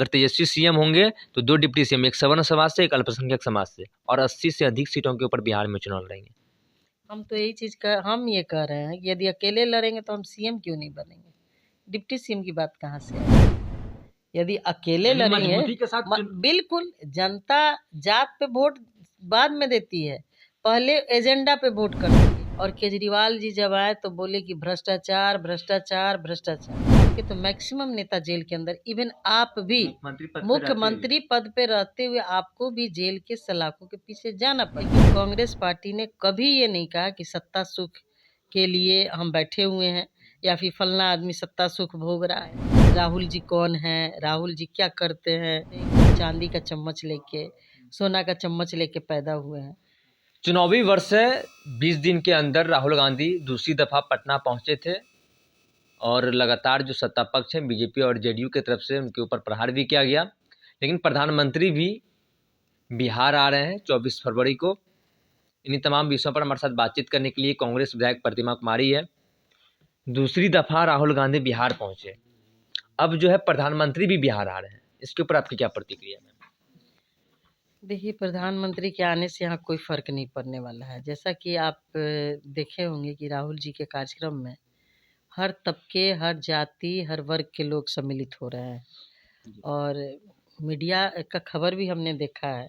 अगर तेजस्वी सीएम होंगे तो 2 डिप्टी सीएम, एक सवर्ण समाज से, एक अल्पसंख्यक समाज से, और 80 से अधिक सीटों के ऊपर बिहार में चुनाव लड़ेंगे। हम तो यही चीज़ का हम ये कह रहे हैं कि यदि अकेले लड़ेंगे तो हम सीएम क्यों नहीं बनेंगे? डिप्टी सीएम की बात कहाँ से आई? यदि अकेले लड़ेंगे मजबूती के साथ बिल्कुल, जनता जात पे वोट बाद में देती है, पहले एजेंडा पे वोट करती है। और केजरीवाल जी जब आए तो बोले कि भ्रष्टाचार भ्रष्टाचार भ्रष्टाचार। आपके तो मैक्सिमम नेता जेल के अंदर, इवन आप भी मुख्यमंत्री पद पे रहते हुए आपको भी जेल के सलाखों के पीछे जाना पड़ा। कांग्रेस पार्टी ने कभी ये नहीं कहा कि सत्ता सुख के लिए हम बैठे हुए हैं या फिर फलना आदमी सत्ता सुख भोग रहा है। राहुल जी कौन है, राहुल जी क्या करते हैं? चांदी का चम्मच लेके, सोना का चम्मच लेके पैदा हुए हैं। चुनावी वर्ष है, 20 दिन के अंदर राहुल गांधी दूसरी दफा पटना पहुंचे थे और लगातार जो सत्ता पक्ष है बीजेपी और जेडीयू की तरफ से उनके ऊपर प्रहार भी किया गया। लेकिन प्रधानमंत्री भी बिहार आ रहे हैं 24 फरवरी को। इन्हीं तमाम विषयों पर हमारे साथ बातचीत करने के लिए कांग्रेस विधायक प्रतिमा कुमारी है। दूसरी दफा राहुल गांधी बिहार पहुंचे, अब जो है प्रधानमंत्री भी बिहार आ रहे हैं, इसके ऊपर आपकी क्या प्रतिक्रिया है? देखिए, प्रधानमंत्री के आने से यहाँ कोई फ़र्क नहीं पड़ने वाला है। जैसा कि आप देखे होंगे कि राहुल जी के कार्यक्रम में हर तबके, हर जाति, हर वर्ग के लोग सम्मिलित हो रहे हैं। और मीडिया का खबर भी हमने देखा है,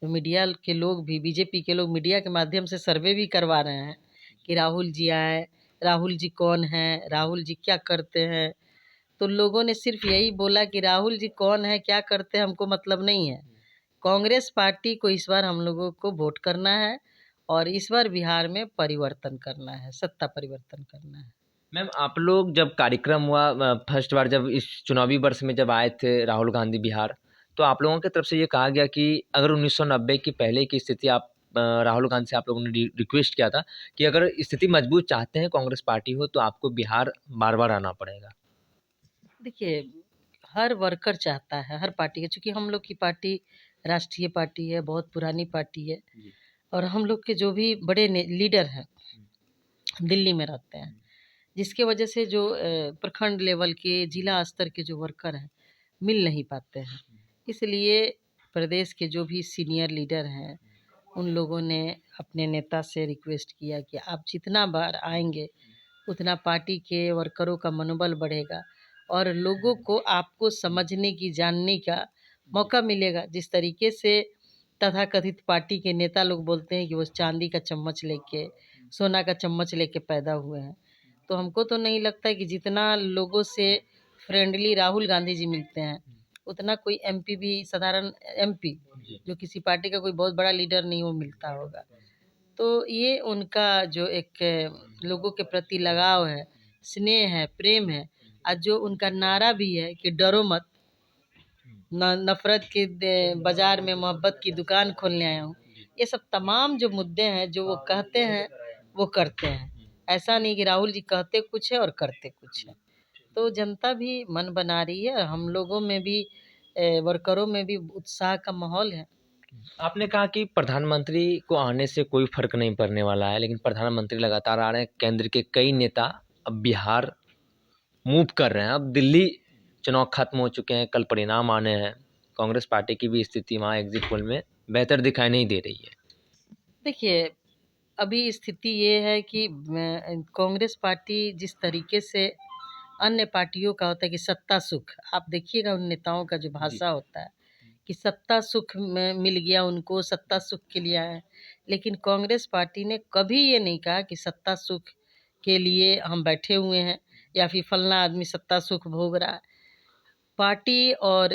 तो मीडिया के लोग भी, बीजेपी के लोग मीडिया के माध्यम से सर्वे भी करवा रहे हैं कि राहुल जी आए, राहुल जी कौन हैं, राहुल जी क्या करते हैं। तो लोगों ने सिर्फ यही बोला कि राहुल जी कौन है, क्या करते हैं, हमको मतलब नहीं है। कांग्रेस पार्टी को इस बार हम लोगों को वोट करना है और इस बार बिहार में परिवर्तन करना है, सत्ता परिवर्तन करना है। मैम, आप लोग जब कार्यक्रम हुआ फर्स्ट बार, जब इस चुनावी वर्ष में जब आए थे राहुल गांधी बिहार, तो आप लोगों की तरफ से ये कहा गया कि अगर 1990 की पहले की स्थिति आप राहुल गांधी से आप लोगों ने रिक्वेस्ट किया था कि अगर स्थिति मजबूत चाहते हैं कांग्रेस पार्टी हो तो आपको बिहार बार बार आना पड़ेगा। देखिए, हर वर्कर चाहता है, हर पार्टी का, चूँकि हम लोग की पार्टी राष्ट्रीय पार्टी है, बहुत पुरानी पार्टी है। और हम लोग के जो भी बड़े लीडर हैं दिल्ली में रहते हैं, जिसके वजह से जो प्रखंड लेवल के, जिला स्तर के जो वर्कर हैं मिल नहीं पाते हैं। इसलिए प्रदेश के जो भी सीनियर लीडर हैं उन लोगों ने अपने नेता से रिक्वेस्ट किया कि आप जितना बार आएंगे उतना पार्टी के वर्करों का मनोबल बढ़ेगा और लोगों को आपको समझने की, जानने का मौका मिलेगा। जिस तरीके से तथाकथित पार्टी के नेता लोग बोलते हैं कि वो चांदी का चम्मच लेके, सोना का चम्मच लेके पैदा हुए हैं, तो हमको तो नहीं लगता है कि जितना लोगों से फ्रेंडली राहुल गांधी जी मिलते हैं उतना कोई एमपी भी, साधारण एमपी जो किसी पार्टी का कोई बहुत बड़ा लीडर नहीं, वो मिलता होगा। तो ये उनका जो एक लोगों के प्रति लगाव है, स्नेह है, प्रेम है, और जो उनका नारा भी है कि डरो मत, नफरत के बाजार में मोहब्बत की दुकान खोलने आया हूँ। ये सब तमाम जो मुद्दे हैं जो वो कहते हैं वो करते हैं। ऐसा नहीं कि राहुल जी कहते कुछ है और करते कुछ है। तो जनता भी मन बना रही है, हम लोगों में भी, वर्करों में भी उत्साह का माहौल है। आपने कहा कि प्रधानमंत्री को आने से कोई फर्क नहीं पड़ने वाला है, लेकिन प्रधानमंत्री लगातार आ रहे हैं। केंद्र के कई नेता अब बिहार मूव कर रहे हैं। अब दिल्ली चुनाव खत्म हो चुके हैं, कल परिणाम आने हैं। कांग्रेस पार्टी की भी स्थिति वहाँ एग्जिट पोल में बेहतर दिखाई नहीं दे रही है। देखिए, अभी स्थिति ये है कि कांग्रेस पार्टी जिस तरीके से अन्य पार्टियों का होता है कि सत्ता सुख, आप देखिएगा उन नेताओं का जो भाषा होता है कि सत्ता सुख में मिल गया उनको, सत्ता सुख के लिए आए। लेकिन कांग्रेस पार्टी ने कभी ये नहीं कहा कि सत्ता सुख के लिए हम बैठे हुए हैं या फिर फलना आदमी सत्ता सुख भोग रहा है। पार्टी और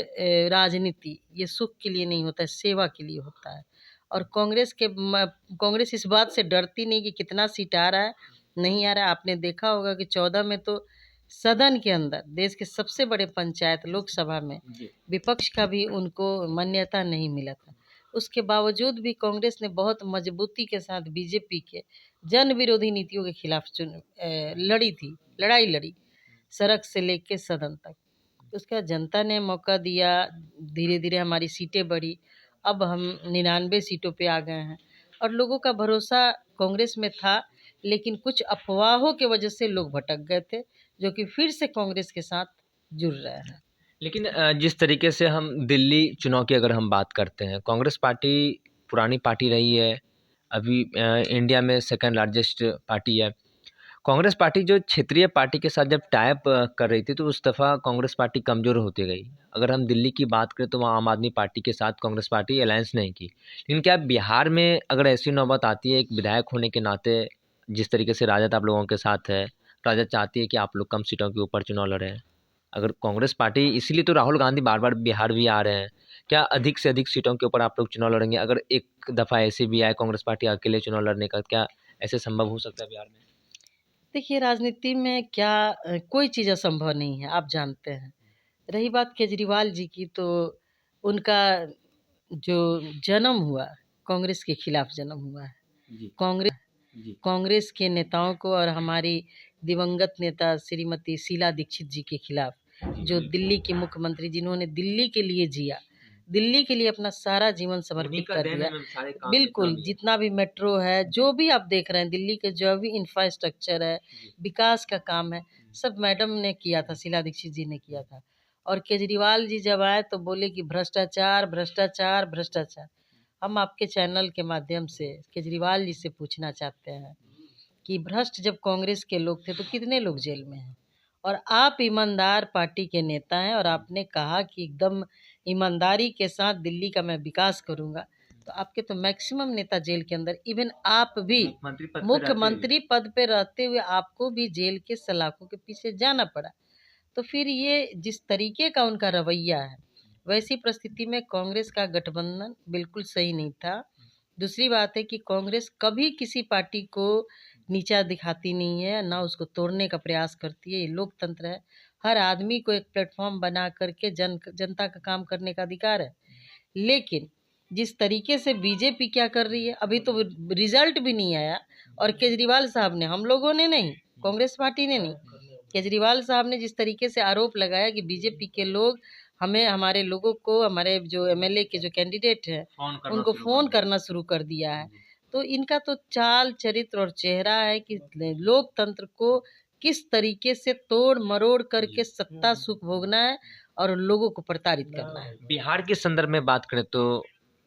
राजनीति ये सुख के लिए नहीं होता है, सेवा के लिए होता है। और कांग्रेस इस बात से डरती नहीं कि कितना सीट आ रहा है, नहीं आ रहा है। आपने देखा होगा कि 14 में तो सदन के अंदर, देश के सबसे बड़े पंचायत लोकसभा में, विपक्ष का भी उनको मान्यता नहीं मिला था। उसके बावजूद भी कांग्रेस ने बहुत मजबूती के साथ बीजेपी के जन विरोधी नीतियों के खिलाफ लड़ाई लड़ी, सड़क से लेके सदन तक। उसका जनता ने मौका दिया, धीरे धीरे हमारी सीटें बढ़ी, अब हम 99 सीटों पे आ गए हैं। और लोगों का भरोसा कांग्रेस में था, लेकिन कुछ अफवाहों की वजह से लोग भटक गए थे, जो कि फिर से कांग्रेस के साथ जुड़ रहे हैं। लेकिन जिस तरीके से हम दिल्ली चुनाव की अगर हम बात करते हैं, कांग्रेस पार्टी पुरानी पार्टी रही है, अभी इंडिया में सेकंड लार्जेस्ट पार्टी है। कांग्रेस पार्टी जो क्षेत्रीय पार्टी के साथ जब टाइप कर रही थी, तो उस दफ़ा कांग्रेस पार्टी कमज़ोर होती गई। अगर हम दिल्ली की बात करें तो वहाँ आम आदमी पार्टी के साथ कांग्रेस पार्टी अलायंस नहीं की। लेकिन क्या बिहार में अगर ऐसी नौबत आती है, एक विधायक होने के नाते, जिस तरीके से राजद आप लोगों के साथ है, राजद चाहती है कि आप लोग कम सीटों के ऊपर चुनाव लड़ें। अगर कांग्रेस पार्टी, इसीलिए तो राहुल गांधी बार बार बिहार भी आ रहे हैं, क्या अधिक से अधिक सीटों के ऊपर आप लोग चुनाव लड़ेंगे? अगर एक दफ़ा ऐसे भी आए कांग्रेस पार्टी अकेले चुनाव लड़ने का, क्या ऐसे संभव हो सकता है बिहार में? देखिए, राजनीति में क्या कोई चीज़ असंभव नहीं है, आप जानते हैं। रही बात केजरीवाल जी की, तो उनका जो जन्म हुआ, कांग्रेस के खिलाफ जन्म हुआ है। जी कांग्रेस जी कांग्रेस के नेताओं को और हमारी दिवंगत नेता श्रीमती शीला दीक्षित जी के खिलाफ, जो दिल्ली के मुख्यमंत्री, जिन्होंने दिल्ली के लिए जिया, दिल्ली के लिए अपना सारा जीवन समर्पित कर दिया। बिल्कुल, जितना भी मेट्रो है, जो भी आप देख रहे हैं, दिल्ली के जो भी इंफ्रास्ट्रक्चर है, विकास का काम है, सब मैडम ने किया था, शीला दीक्षित जी ने किया था। और केजरीवाल जी जब आए तो बोले कि भ्रष्टाचार, भ्रष्टाचार, भ्रष्टाचार। हम आपके चैनल के माध्यम से केजरीवाल जी से पूछना चाहते हैं कि भ्रष्ट जब कांग्रेस के लोग थे तो कितने लोग जेल में हैं? और आप ईमानदार पार्टी के नेता हैं और आपने कहा कि एकदम ईमानदारी के साथ दिल्ली का मैं विकास करूंगा, तो आपके तो मैक्सिमम नेता जेल के अंदर, इवन आप भी मुख्यमंत्री पद पे रहते हुए आपको भी जेल के सलाखों के पीछे जाना पड़ा। तो फिर ये जिस तरीके का उनका रवैया है, वैसी परिस्थिति में कांग्रेस का गठबंधन बिल्कुल सही नहीं था। दूसरी बात है कि कांग्रेस कभी किसी पार्टी को नीचा दिखाती नहीं है, ना उसको तोड़ने का प्रयास करती है। ये लोकतंत्र है, हर आदमी को एक प्लेटफॉर्म बना करके जनता का काम करने का अधिकार है। लेकिन जिस तरीके से बीजेपी क्या कर रही है, अभी तो रिजल्ट भी नहीं आया, और केजरीवाल साहब ने, हम लोगों ने नहीं, कांग्रेस पार्टी ने नहीं, केजरीवाल साहब ने जिस तरीके से आरोप लगाया कि बीजेपी के लोग हमें, हमारे लोगों को, हमारे जो एमएलए के जो कैंडिडेट हैं उनको फ़ोन करना शुरू कर दिया है। तो इनका तो चाल चरित्र और चेहरा है कि लोकतंत्र को किस तरीके से तोड़ मरोड़ करके सत्ता सुख भोगना है और लोगों को प्रताड़ित करना है। बिहार के संदर्भ में बात करें तो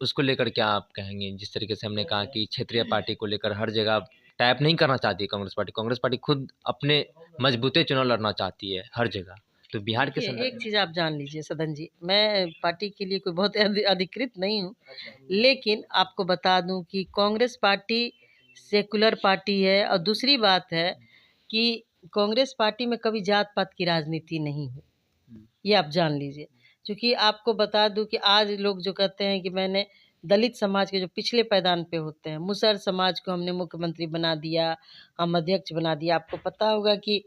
उसको लेकर क्या आप कहेंगे? जिस तरीके से हमने कहा कि क्षेत्रीय पार्टी को लेकर हर जगह टैप नहीं करना चाहती कांग्रेस पार्टी खुद अपने मजबूते चुनाव लड़ना चाहती है हर जगह। तो बिहार के देखिए, संदर्भ एक में चीज़ आप जान लीजिए सदन जी, मैं पार्टी के लिए कोई बहुत अधिकृत नहीं हूँ, लेकिन आपको बता दूं कि कांग्रेस पार्टी सेकुलर पार्टी है। और दूसरी बात है कि कांग्रेस पार्टी में कभी जात पात की राजनीति नहीं हुई, ये आप जान लीजिए। क्योंकि आपको बता दूं कि आज लोग जो कहते हैं कि मैंने दलित समाज के जो पिछले पायदान पे होते हैं, मुसहर समाज को हमने मुख्यमंत्री बना दिया, हम अध्यक्ष बना दिया। आपको पता होगा कि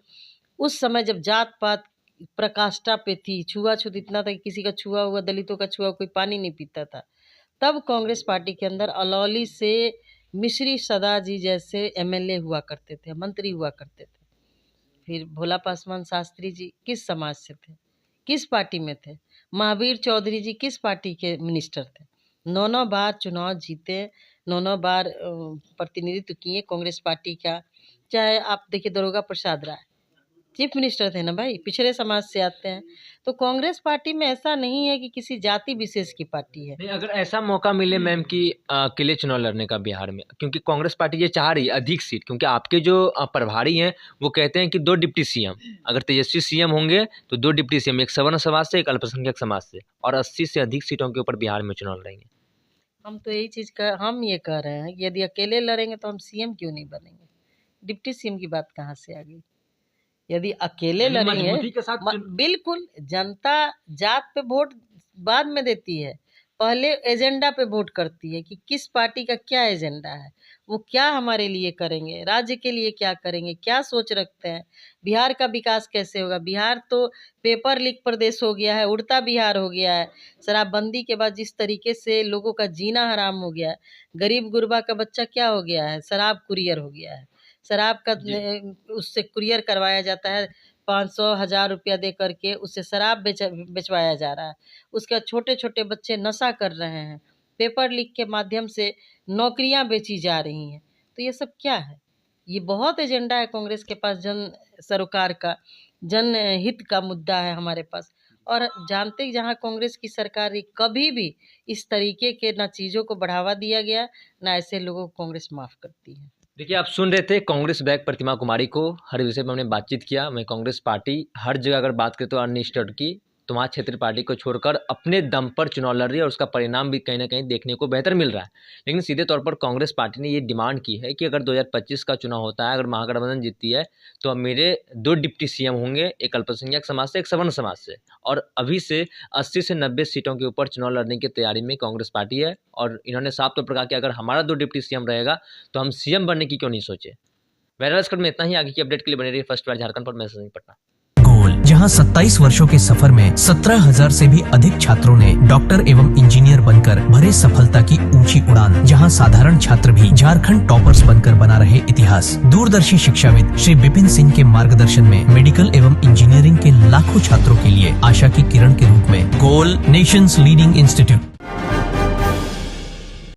उस समय जब जात पात प्रकाष्ठा पे थी, छुआछूत इतना था कि किसी का छुआ हुआ, दलितों का छुआ हुआ कोई पानी नहीं पीता था, तब कांग्रेस पार्टी के अंदर अलौली से मिश्री सदा जी जैसे एमएलए हुआ करते थे, मंत्री हुआ करते थे। फिर भोला पासवान शास्त्री जी किस समाज से थे, किस पार्टी में थे? महावीर चौधरी जी किस पार्टी के मिनिस्टर थे? 9 बार चुनाव जीते, 9 बार प्रतिनिधित्व किए कांग्रेस पार्टी का। चाहे आप देखिए दरोगा प्रसाद राय चीफ मिनिस्टर थे ना भाई, पिछड़े समाज से आते हैं। तो कांग्रेस पार्टी में ऐसा नहीं है कि किसी जाति विशेष की पार्टी है। नहीं, अगर ऐसा मौका मिले मैम कि अकेले चुनाव लड़ने का बिहार में, क्योंकि कांग्रेस पार्टी ये चाह रही है अधिक सीट, क्योंकि आपके जो प्रभारी हैं वो कहते हैं कि 2 डिप्टी सीएम, अगर तेजस्वी सीएम होंगे तो 2 डिप्टी सीएम, एक सवर्ण समाज से, एक अल्पसंख्यक समाज से, और 80 से अधिक सीटों के ऊपर बिहार में चुनाव लड़ेंगे। हम तो यही चीज़ का हम ये कह रहे हैं कि यदि अकेले लड़ेंगे तो हम सीएम क्यों नहीं बनेंगे? डिप्टी सीएम की बात कहाँ से आ गई? यदि अकेले यानी लड़ेंगे, मजबूती के साथ बिल्कुल, जनता जात पे वोट बाद में देती है, पहले एजेंडा पे वोट करती है कि किस पार्टी का क्या एजेंडा है, वो क्या हमारे लिए करेंगे, राज्य के लिए क्या करेंगे, क्या सोच रखते हैं, बिहार का विकास कैसे होगा। बिहार तो पेपर लीक प्रदेश हो गया है, उड़ता बिहार हो गया है। शराबबंदी के बाद जिस तरीके से लोगों का जीना हराम हो गया है, गरीब गुरबा का बच्चा क्या हो गया है, शराब कुरियर हो गया है। शराब का उससे कुरियर करवाया जाता है, 500,000 रुपया दे करके उससे शराब बेचवाया जा रहा है। उसके बाद छोटे-छोटे बच्चे नशा कर रहे हैं। पेपर लीक के माध्यम से नौकरियां बेची जा रही हैं। तो ये सब क्या है? ये बहुत एजेंडा है कांग्रेस के पास, जन सरोकार का, जनहित का मुद्दा है हमारे पास। और जानते ही जहाँ कांग्रेस की सरकार रही, कभी भी इस तरीके के ना चीज़ों को बढ़ावा दिया गया, ना ऐसे लोगों को कांग्रेस माफ़ करती है। देखिए, आप सुन रहे थे कांग्रेस विधायक प्रतिमा कुमारी को। हर विषय पर हमने बातचीत किया। मैं कांग्रेस पार्टी हर जगह अगर बात करें तो अन्य स्टेट की, तो वहाँ क्षेत्रीय पार्टी को छोड़कर अपने दम पर चुनाव लड़ रही है और उसका परिणाम भी कहीं ना कहीं देखने को बेहतर मिल रहा है। लेकिन सीधे तौर पर कांग्रेस पार्टी ने ये डिमांड की है कि अगर 2025 का चुनाव होता है, अगर महागठबंधन जीतती है, तो अब मेरे 2 डिप्टी सीएम होंगे, एक अल्पसंख्यक समाज से, एक सवर्ण समाज से। और अभी से 80 से 90 सीटों के ऊपर चुनाव लड़ने की तैयारी में कांग्रेस पार्टी है। और इन्होंने साफ तौर पर कहा कि अगर हमारा 2 डिप्टी सीएम रहेगा तो हम सीएम बनने की क्यों नहीं सोचे। बहरहाल इसमें इतना ही। आगे की अपडेट के लिए बने रहिए फर्स्ट बार झारखंड पर। मैं संजय पटना। गोल, जहां 27 वर्षों के सफर में 17,000 से भी अधिक छात्रों ने डॉक्टर एवं इंजीनियर बनकर भरे सफलता की ऊंची उड़ान, जहां साधारण छात्र भी झारखंड टॉपर्स बनकर बना रहे इतिहास। दूरदर्शी शिक्षाविद श्री विपिन सिंह के मार्गदर्शन में मेडिकल एवं इंजीनियरिंग के लाखों छात्रों के लिए आशा की किरण के रूप में गोल, नेशंस लीडिंग इंस्टीट्यूट